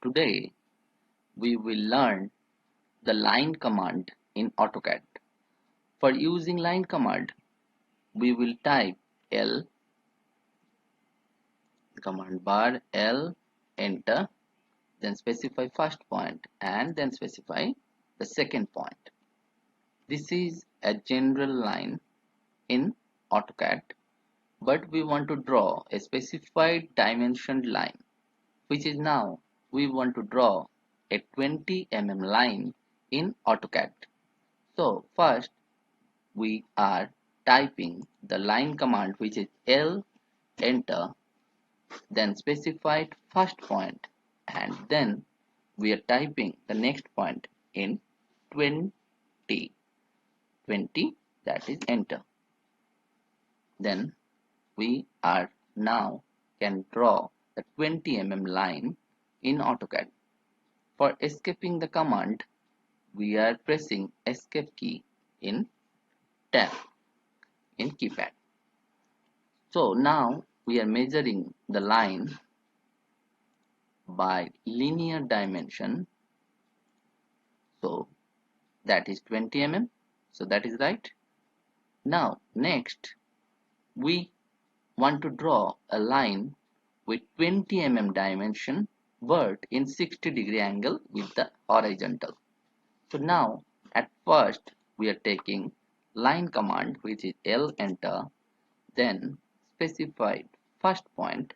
today we will learn the line command in AutoCAD. For using line command, we will type L, command bar L, enter, then specify first point and then specify the second point. This is a general line in AutoCAD, but we want to draw a specified dimensioned line, which is now we want to draw a 20 mm line in AutoCAD. So first we are typing the line command, which is L, enter, then specified first point, and then we are typing the next point in 20, that is enter. Then we are now can draw the 20 mm line in AutoCAD. For escaping the command, we are pressing escape key in tab in keypad. So now we are measuring the line by linear dimension. So that is 20 mm. So that is right. Now next we want to draw a line with 20 mm dimension but in 60-degree angle with the horizontal. So now at first we are taking line command, which is L, enter, then specified first point,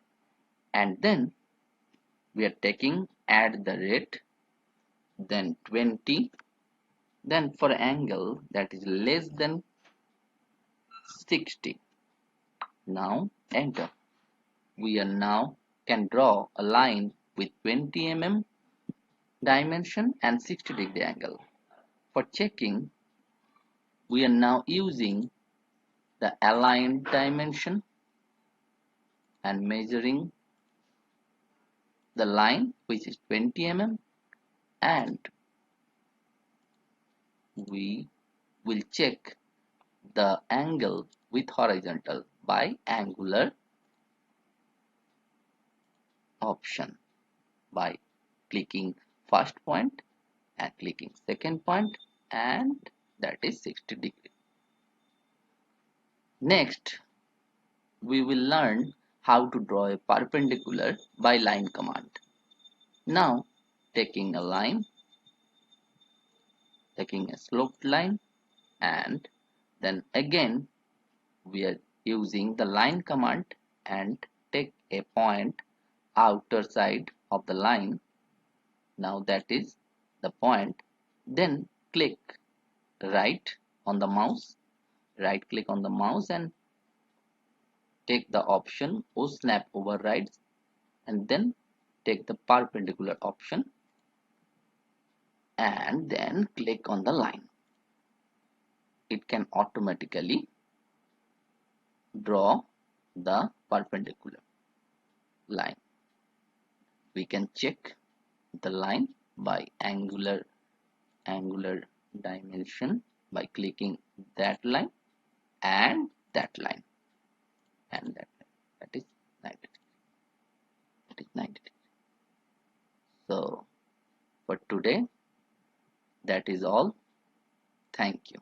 and then we are taking add the rate, then 20, then for angle that is less than 60. Now enter. We are now can draw a line with 20 mm dimension and 60-degree angle. For checking, we are now using the aligned dimension and measuring the line, which is 20 mm, and we will check the angle with horizontal by angular option by clicking first point and clicking second point, and that is 60 degree. Next we will learn how to draw a perpendicular by line command. Now taking a line, taking a sloped line, and then again we are using the line command and take a point outer side of the line. Now that is the point. Then click right on the mouse, right click on the mouse and take the option O snap overrides, and then take the perpendicular option and then click on the line. It can automatically draw the perpendicular line. We can check the line by angular dimension by clicking that line and that line and that line. That is 90 degrees. That is 90 degrees. So for today that is all. Thank you.